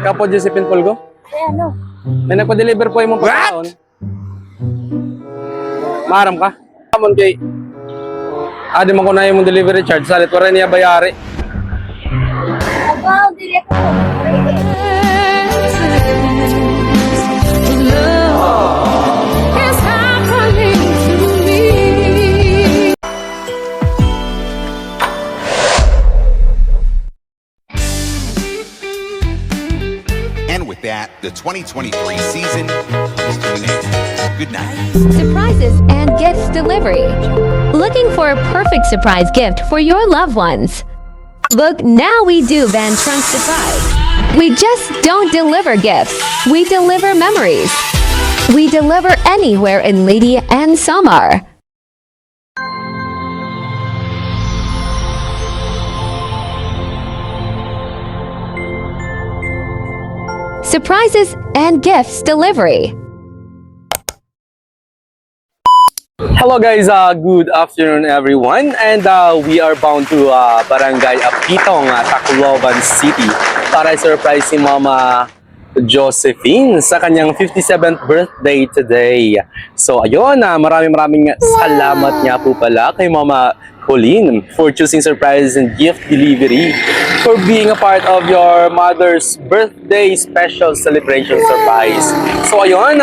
Ikaw po, Josephine Pulgo? Ano? May nagpa-deliver po yung mga pagkaon. Maram ka? Kamon kay... Adi mo ko na yung delivery charge. Salit, wala niya bayari. Wow, direct ko. And with that, the 2023 season is to an end. Good night. Surprises and gifts delivery. Looking for a perfect surprise gift for your loved ones? Look, now we do Van Trunk Surprise. We just don't deliver gifts, we deliver memories. We deliver anywhere in Leyte and Samar. Surprises and gifts delivery. Hello guys, good afternoon everyone. And we are bound to Barangay Apitong, Tacloban City para surprise si Mama Josephine sa kanyang 57th birthday today. So ayun, maraming salamat nga po pala kay Mama Colleen for choosing surprise and gift delivery, for being a part of your mother's birthday special celebration surprise. So ayun,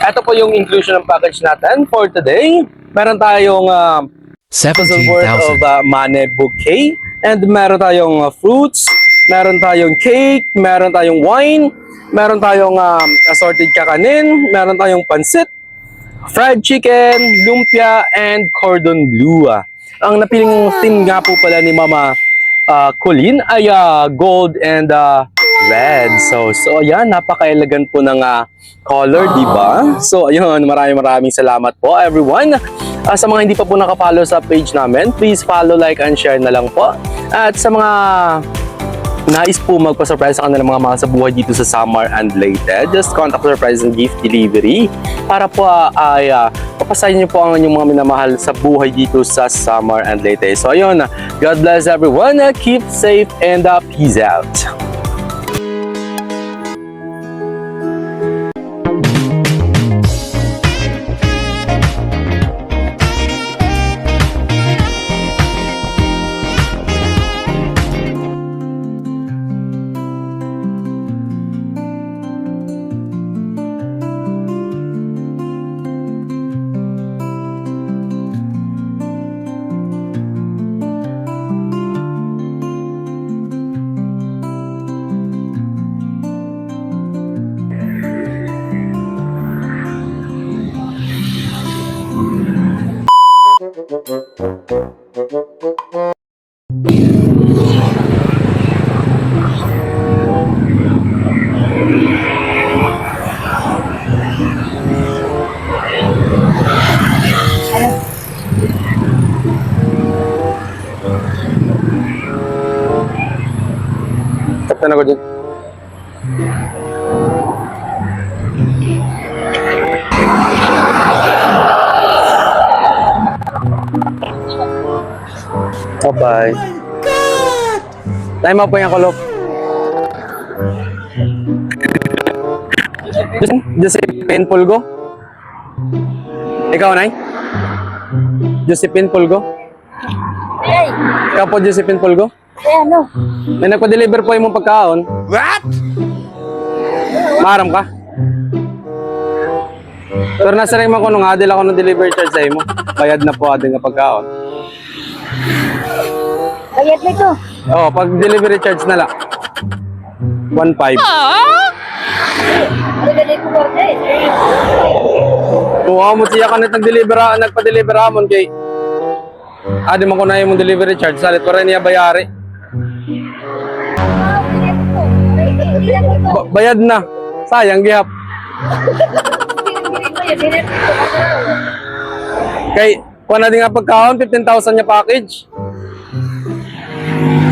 ito po yung inclusion ng package natin for today. Meron tayong 7,000 worth of mane bouquet, and meron tayong fruits, meron tayong cake, meron tayong wine, meron tayong assorted kakanin, meron tayong pansit, fried chicken, lumpia, and cordon bleu. Ang napiling theme nga po pala ni Mama Colleen ay gold and red. So ayan, napaka-elegant po ng color, di ba? So ayun, maraming salamat po everyone. Sa mga hindi pa po nakapollow sa page namin, please follow, like, and share na lang po. At sa mga nais po magpa-surprise sa kanilang mga mahal sa buhay dito sa Samar and Leyte, just contact Surprise and Gift Delivery para po ay papasahin niyo po ang inyong mga minamahal sa buhay dito sa Samar and Leyte. So ayun, God bless everyone, keep safe, and peace out. Tapos na ko dyan. Bye-bye. Tayo mo po yung kulop. Josephine Pulgo? Ikaw, Nay? Josephine Pulgo? Hey! Ikaw po, Josephine Pulgo? Ano? May nagpa-deliver po yung mga pagkaon. What? Maram ka? Pero nasa rin mo ko nung adil ako ng delivery charge sa imo. Bayad na po adil nga pagkaon. Bayad na ito. Oo, pag delivery charge na lang. 1.5. Ano ganit ko ba? Oo, mo siya ka nagpa-deliver amon kay adi mo ko na yung delivery charge. Salit, wala niya bayari. Wow, direct ko. Direct ko. Bayad na. Sayang, gihap. Direct ko. Kay, kuha na din nga pagkaon, 15,000 niya package.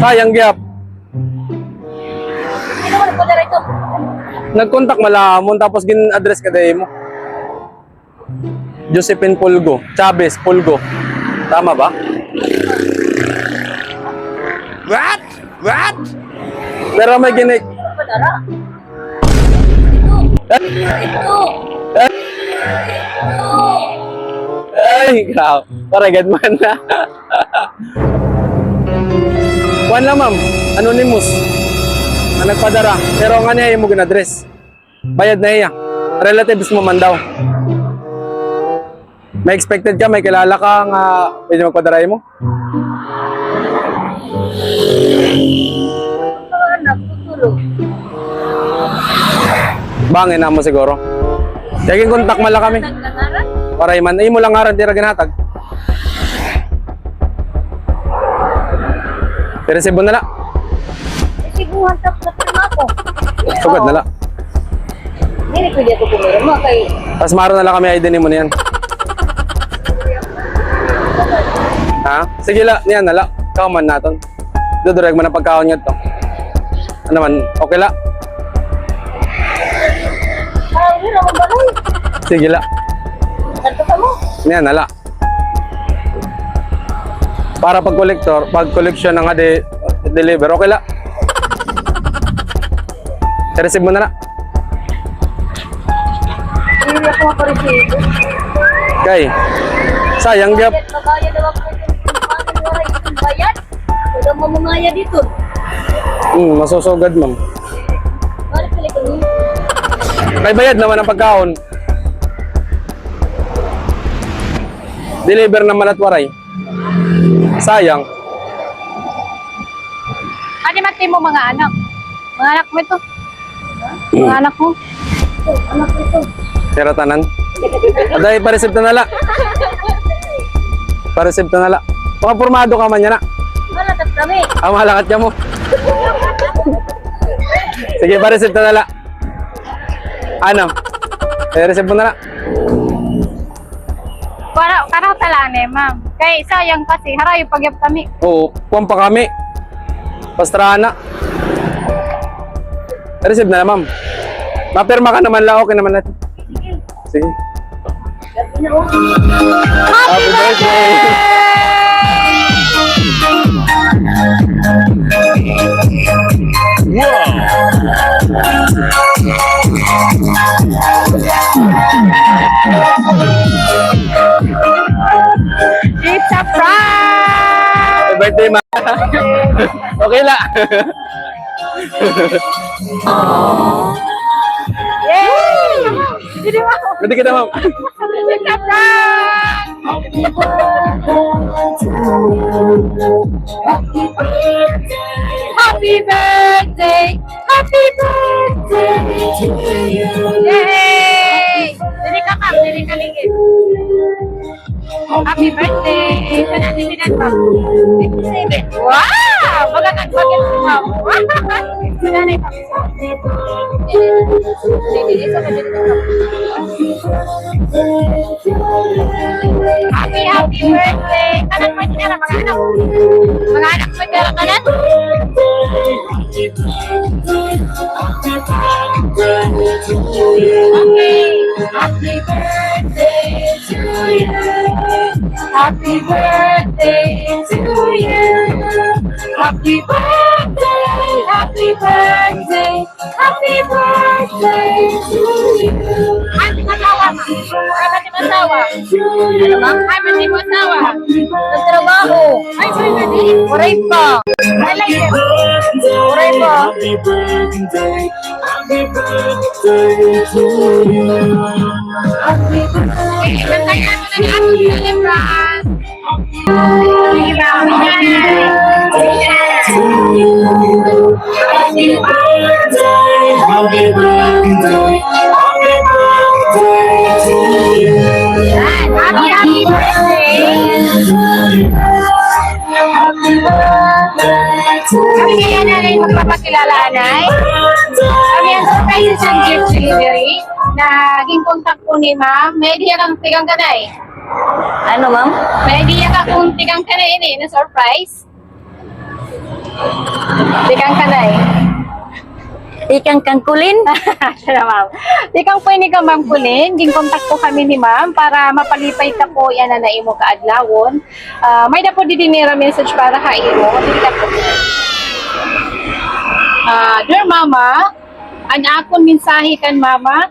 Sayang, gihap. Ano ko nagpadala ito? Nag-contact malamon, tapos gin-address ka day mo. Josephine Pulgo. Chavez Pulgo. Tama ba? What? Pero may ginig. Padala? Ito. Ay, grabe. Paragad man na. Kuan lang, ma'am. Anonymous. Ang nagpadara. Pero ang niya mo ginadress. Bayad na iya. Relatives mo man daw. May expected ka, may kilala ka nga pwede magpadara mo? Mga anak, tutulog. Bangin na mo siguro. Kaya kontak man lang kami. Naglangaran? Para iman. Ay mo lang nga rin, tira ginatag. Pero na la. Siguhan tap na pirma ko. Sugad na la. Hindi pwede ako pumirma kay Tapos maro na lang kami ID mo niyan. Ha? Sige la, niyan na la. Kauman naton. Dudureg man ang pagkaon niya to. Ano man, okay la. hindi naman balay. Sige la. Santo ka mo. Niyan na la. Para pag collector, pag collection ng deliver, okay la. I-receive mo na la. Hindi ako mapareceive. Kay, sayang gyap. Magbayad daw ako ng waray itong bayad. Huwag ang mamungaya dito. Masusugad ma'am. Balik pala ko niyo. May bayad naman ang pagkaon. Deliver na malatwaray. Sayang. Ano mati mo mga anak? Mga anak mo ito? Mga anak mo? Anak ko ito. Pero tanan. Aday, pa-receive na nala. Pa-receive na nala. Mga pormado ka man yan na. Malakat kami. Malakat ka mo. Sige, pa-receive na nala. Ano? I-receive mo na na. Karaw talane, ma'am. Kaya sayang kasi, harayo pagyap kami. Oo, kuwan pa kami. Pastrana. I-receive na na, ma'am. Mapirma ka naman lang, okay naman natin. Sige. Happy birthday! It's a prank! Happy birthday, ma. Okay la. Yay! Hindi mo. Pwede kita, ma'am. It's a prank! Happy birthday! Happy birthday to you! Yay! Dili ka, ma'am. Dili ka ligid. Happy birthday! Sa natin binatang. Wow! Magagat bagay mo, ma'am. Sa nanay pa. Happy birthday! Kanan mo dyan, mga anak. Mga anak mo dyan, kanan. Okay. Happy birthday to you. Happy birthday to you. Happy birthday, happy birthday, happy birthday to you. Ay, masawa, ma. Ay, pati masawa. Ano, ma'am? Ay, pati masawa. Nagtrabaho. Ay, pwede. Waray pa. I like it. Waray pa. Happy birthday, happy birthday to you. Okay, kantayin natin ang ating celebrant. Sige ba? Happy birthday, happy birthday, happy birthday to you. Happy birthday! Happy birthday to Kami kaya nanay magpapakilala, Anay. Kami ang surprises ng gift delivery na naging contact po ni ma'am. May idea kang tigang kanay. Ano, ma'am? May idea ka kung tigang kanay ini na surprise. Tigang kanay. Ikang kangkulin. Sana ma'am. Tikang po ini ka ma'am kulin. Ging contact po kami ni ma'am para mapalipay ka po yan na naimo kaadlawon. May na po didinira message para kaimo. Dito po. Dear Mama, An akon mensahe kan mama.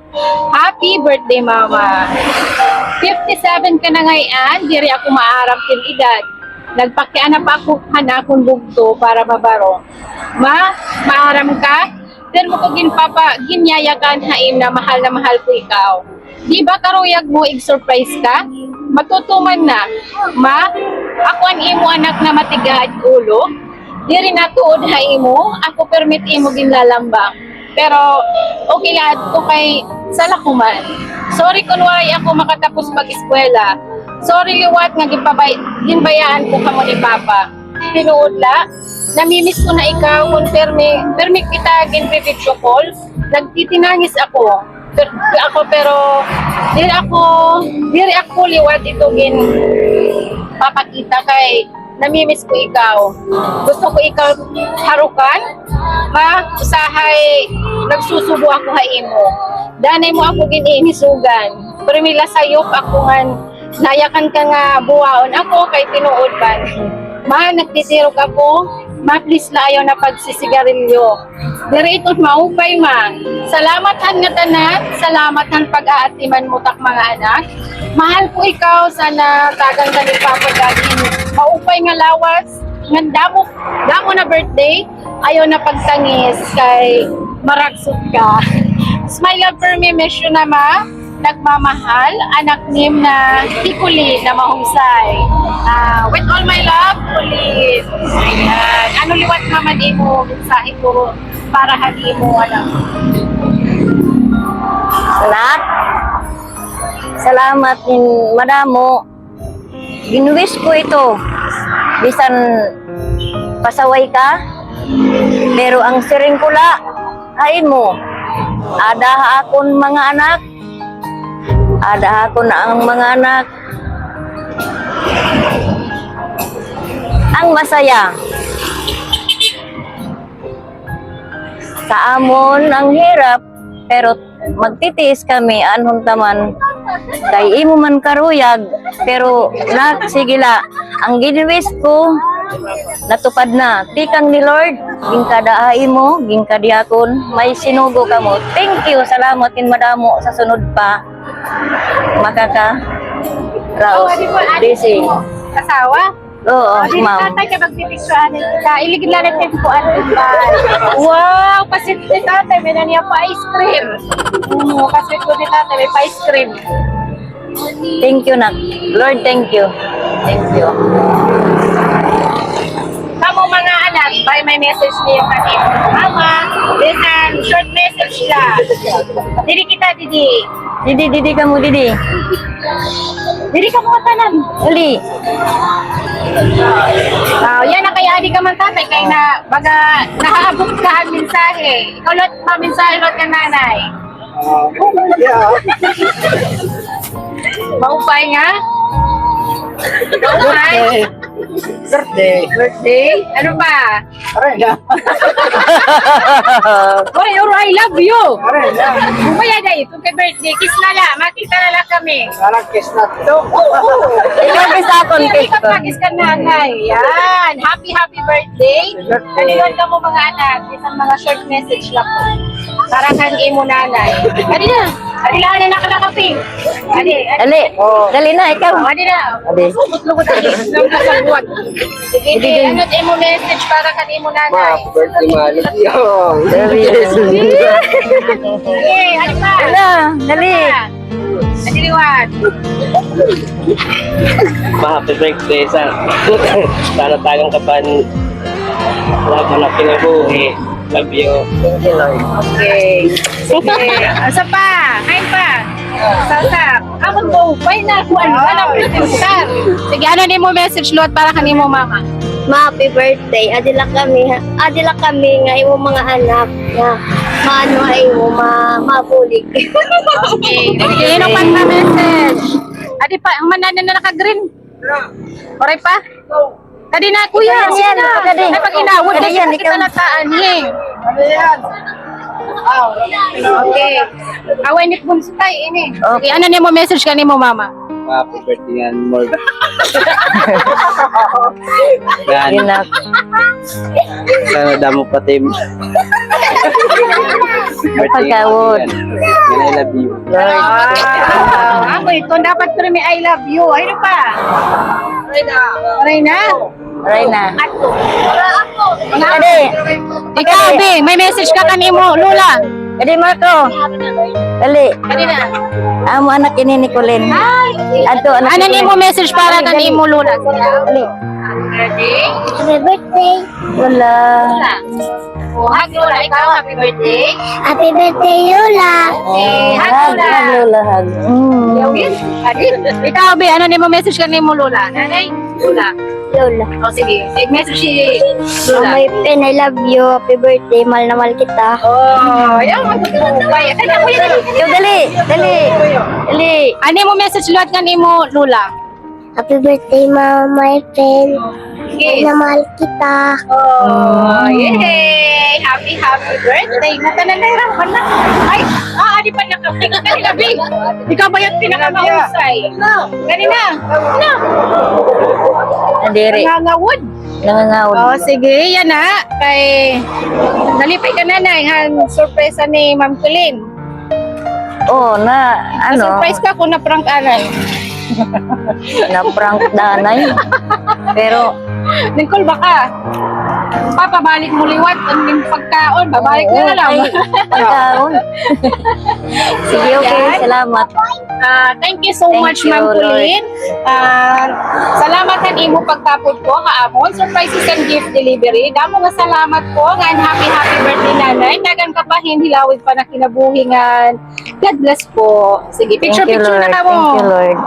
Happy birthday mama. 57 ka na ngayon, diri ako maarap kin edad. Nagpakiana pa ako hanakon bugto para mabaro. Maaram ka? Pero mo ko ginyayakan haim na mahal ko ikaw. Di ba karuyag mo ig-surprise ka? Matutuman na. Ako ang imo anak na matigaad ulo. Diri na tuod ha imo, ako permit imo ginlalambang. Pero okay lahat ko kay salakuman. Sorry kunwari ako makatapos mag-eskwela. Sorry liwat nga ginbayaan ko kamo ni Papa. Tinuod la, namimiss ko na ikaw kung permit kita gin-video call. Nagtitinangis ako. Pero diri ako liwat ito gin papakita kay namimiss ko ikaw. Gusto ko ikaw harukan. Usahay nagsusubo ako ha imo. Danay mo ako giniinisugan. Pero may lasayop ako nga nayakan ka nga buwaon ako kay tinuod ban. Nagtisirog ako. Please la ayaw na pagsisigarilyo. Diri ito maupay Salamat han nga tanan. Salamat han pag-aatiman mo tak mga anak. Mahal ko ikaw. Sana tagang ka ni Papa Daddy. Maupay nga lawas. Nga damo na birthday. Ayaw na pagtangis kay maragsot ka. Smile up for me, miss you na nagmamahal, anak nim na hikuli na mahusay. With all my love, ulit. Ayan. Ano liwat naman mo sa ko para hali mo, alam. Salamat din madamo. Ginuwis ko ito. Bisan pasaway ka. Pero ang siring kula, ay mo. Ada akon mga anak. Ada ako na ang mga anak. Ang masaya. Sa amon ang hirap, pero magtitiis kami anhon taman. Kay imo man karuyag, pero sige la, ang ginwis ko natupad na. Tikang ni Lord, gingkadaay mo, gingkadiakon, may sinugo ka mo. Thank you, salamat in madamo sa sunod pa. Makaka Raos. Busy. Kasawa? Oo, ma'am. Tatay ka magpipicturean ka. Iligid lang natin po ano ba? Wow! Pasit ni tatay, may naniya pa ice cream. Pasit ko ni tatay, may pa ice cream. Thank you, nak. Lord, thank you. Thank you. Kamu mga anak, may message niyo kanina. Mama, listen, short message lang. Didi kita, Didi. Didi kamu, Didi. Didi ka mga tanan. Uli. Yan na kaya di ka man tatay, kaya na baga nakaabot ka ang mensahe. Ikaw lot pa mensahe lot ka nanay. Maupay nga? Maupay? Birthday? Ano ba? Oy, I love you. Kumaya na ito kay birthday. Kiss na lang. Makita na lang kami. Ikaw bisa akong kiss ko. Kiss ka nanay. Yan. Happy birthday. Kanilan ka mo mga anak. Isang mga short message lang po. Para kangi mo nanay. Adi na. Adi lang na nakalakaping. Adi. Dali na, ikaw. Adi na. Adi. Lugod adi. Lugod. Sige, ano mo message para kangi mo nanay. Birthday mahal. Sige, adi pa. Dali. Adi liwan. Happy birthday sa sana tagang kapan lahat na pinabuhi. Love you. Thank you, Lord. Okay. Sige. Asa pa? Kain pa. Sasap. Amon mo. Why na? Kuan ka na presenter. Sige, ano ni mo message, Lord, para kanimo mama? Happy birthday. Adila kami nga imo mga anak na maano ay mo mabulig. Okay. Sige, ano pa na message? Adi pa, ang mananan na naka-green. Oray pa? Tadi na, kuya. Yan, Ay, pag inawod na yan, kita nataan eh. Okay. Awen ni bunso tayo ini. Okay, ano ni mo message kanimo mama? Happy birthday yan, more. Yun na. Sana damo pa, Tim. Pagkawod. I love you. Ako ito, dapat ko rin may I love you. Ano pa? Aray na. Aray na. Ade, ikaw, Be, may message ka kanimo, Lula. Edi Marco. Dali. Kanina. Amo anak ini ni Colin. Ato anak. Ano nimo message para kanimo, Lula? Dali. Happy birthday. Wala. Oh, hug Lula, ikaw, happy birthday. Happy birthday, Lola. Hug Lula. Lola hag. Ikaw, Be, ano nimo message kanimo, Lula? Nanay? Lula. Lola. O sige, message si Oh, Lula. my pen, I love you. Happy birthday. Mahal na mahal kita. Oh, yan, magtutubay. Kaya ko yun. Yo dali. Dali. Dali. Ano mo message luhat kanimo, Lula? Happy birthday, Mama, my pen. Mahal na mahal kita. Oh, yay! Happy birthday! Natanan na hirapan na. Ay, di pa nakapig ka nila, Big. Ikaw ba yung pinakamahusay? Kanina. No. Nadiri. Nangangawod. Nangangawod. Oh, sige, yan na. Kay, nalipay ka na na. Yung surpresa ni Ma'am Colleen. Oh, na ano? Surprise ka kung na-prank anay. Na prank danay. Pero Nicole, baka papabalik mo liwat ang yung pagkaon. Babalik na lang. okay. Pagkaon. Sige, okay. Salamat. Thank you so Thank much, you, Ma'am Lord. Colleen. Salamat kan imo pagtapod ko kaamon. Surprises and gift delivery. Damo nga salamat po. Nga happy birthday nanay. Dagan ka pa hindi lawid pa na kinabuhingan. God bless po. Sige, picture Thank you, na Lord. ka mo. Thank you, Lord.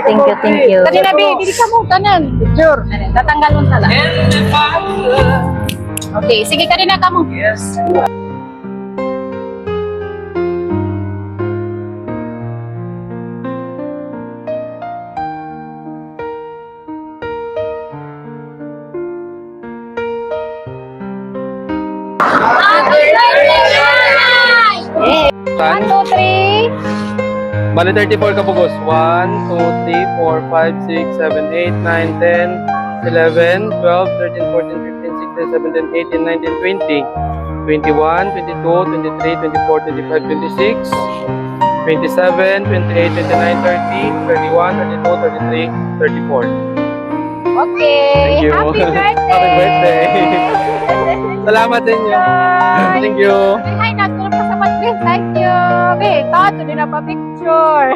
Thank you. Kanina, baby, di ka mo tanan. Picture. Tatanggal mo tala. Okay, sige kanina ka mo. Yes. Tan? 1, 2, 3. Bali 34 ka pugos. 1, 2, 3, 4, 5, 6, 7, 8, 9, 10, 11, 12, 13, 14, 15, 16, 17, 18, 19, 20, 21, 22, 23, 24, 25, 26, 27, 28, 29, 30, 31, 32, 33, 34. Okay. Thank you. Happy birthday. Happy birthday. Salamat din niyo. Thank you. Hi, nagtulog ka sa patwin. Thank you. Be, tato din na pa-picture.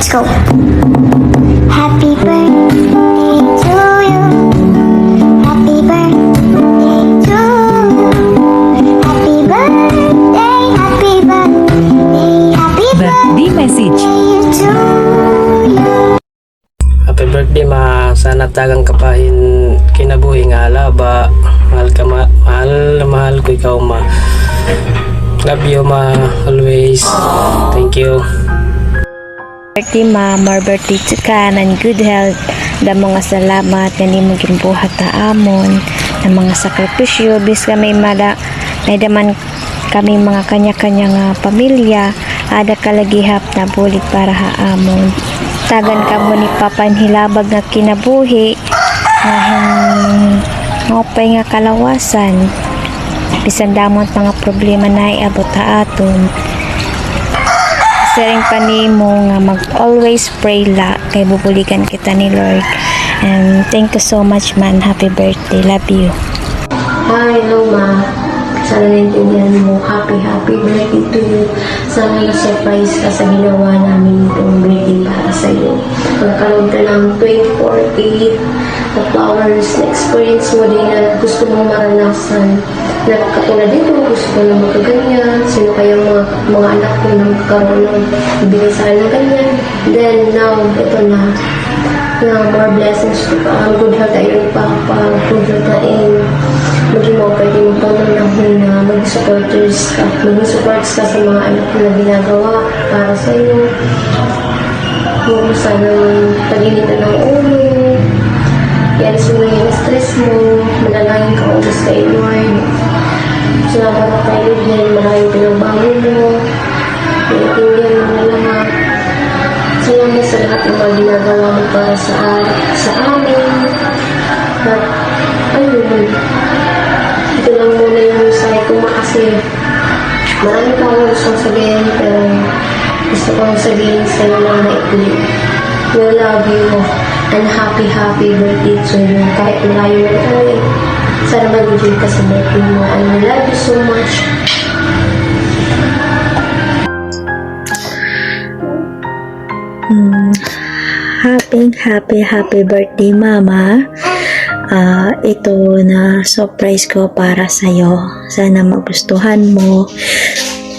Let's go. Happy birthday to you. Happy birthday to you. Happy birthday, happy birthday, happy Birthday message. birthday to you. Happy birthday ma, sana tagang kapahin kinabuhi nga alaba. Mahal ka mahal ko ikaw ma. Love you ma, always. Thank you. Birthday ma, more birthday to ka and good health. Da mga salamat nga nimo gimbuhat ta amon na mga sakripisyo bis kami may daman kami mga kanya-kanya nga pamilya ada kalagihap na bulig para haamon. Tagan ka mo ni Papa hilabag nga kinabuhi nga ngopay nga kalawasan bisan damot mga problema na iabot ta aton. Sering pa nimo nga mag-always pray la kay bubuligan kita ni Lord. And thank you so much man. Happy birthday. Love you. Hi, hello ma. Sana naintindihan mo. Happy birthday to you. Sana na-surprise ka sa ginawa namin itong birthday para sa iyo. Magkaroon ka ng 24/8 na flowers na experience mo din na gusto mong maranasan. Na katulad dito, gusto ko na magkaganyan. Sino kayang mga anak ko na magkaroon ng ibigay sa akin ng ganyan. Then now, ito na more blessings to ka. Good health ay good health na maging mo pwede mo pananahon na mag-supporters ka. Maging supports ka sa mga anak mo na ginagawa para sa iyo. Huwag mo sanang paginitan ng ulo. Yan mo yung stress mo. Manalangin ka ulos kay Lord. Salamat ka kay Lord yan. Maraming pinagbago mo. Naintindihan mo na lahat. Salamat sa lahat ng mga ginagawa mo para sa amin. At ayun. Ito lang muna yung mensahe ko kasi maraming pa akong gusto sabihin pero gusto kong sabihin sa iyo lang na ikli. We love you and happy birthday to you. Kahit malayo na tayo, sana mag-enjoy ka sa birthday mo. And I love you so much. Happy birthday mama. Ito na surprise ko para sa'yo. Sana magustuhan mo.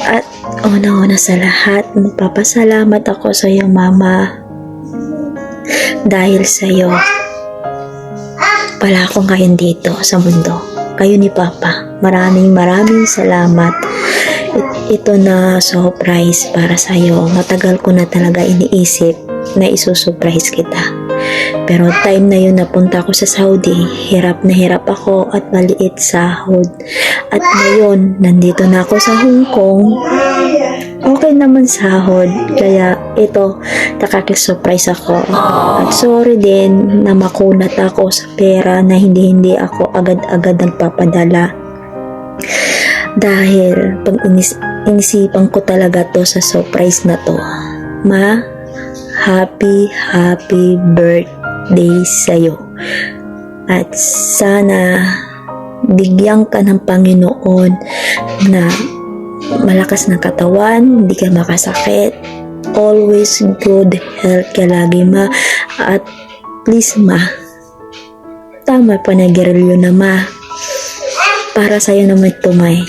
At una sa lahat, magpapasalamat ako sa'yo mama. Dahil sa'yo, pala ako ngayon dito sa mundo. Kayo ni Papa. Maraming salamat. Ito na surprise para sa'yo. Matagal ko na talaga iniisip na isusurprise kita. Pero time na yun napunta ako sa Saudi, hirap na hirap ako at maliit sahod. At ngayon, nandito na ako sa Hong Kong. Okay naman sahod. Kaya ito, nakakisusurprise ako. At sorry din na makunat ako sa pera na hindi ako agad-agad nagpapadala. Dahil pag inisipan ko talaga to sa surprise na to. Ma, happy birthday sa'yo. At sana bigyan ka ng Panginoon na malakas ng katawan, hindi ka makasakit. Always good health ka lagi ma. At please ma, tama pa na gerilyo na ma. Para sa'yo naman ito may.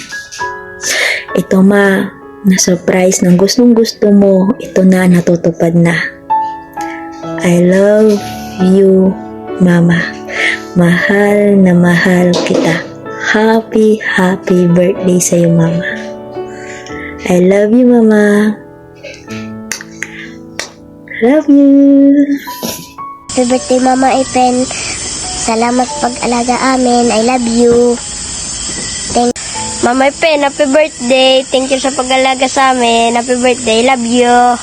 Ito ma, na surprise ng gustong gusto mo, ito na natutupad na. I love you, Mama. Mahal na mahal kita. Happy birthday sa'yo, Mama. I love you, Mama. Love you. Happy birthday, Mama Ipen. Salamat pag-alaga amin. I love you. Mama Ipen, happy birthday. Thank you sa pag-alaga sa amin. Happy birthday. Love you.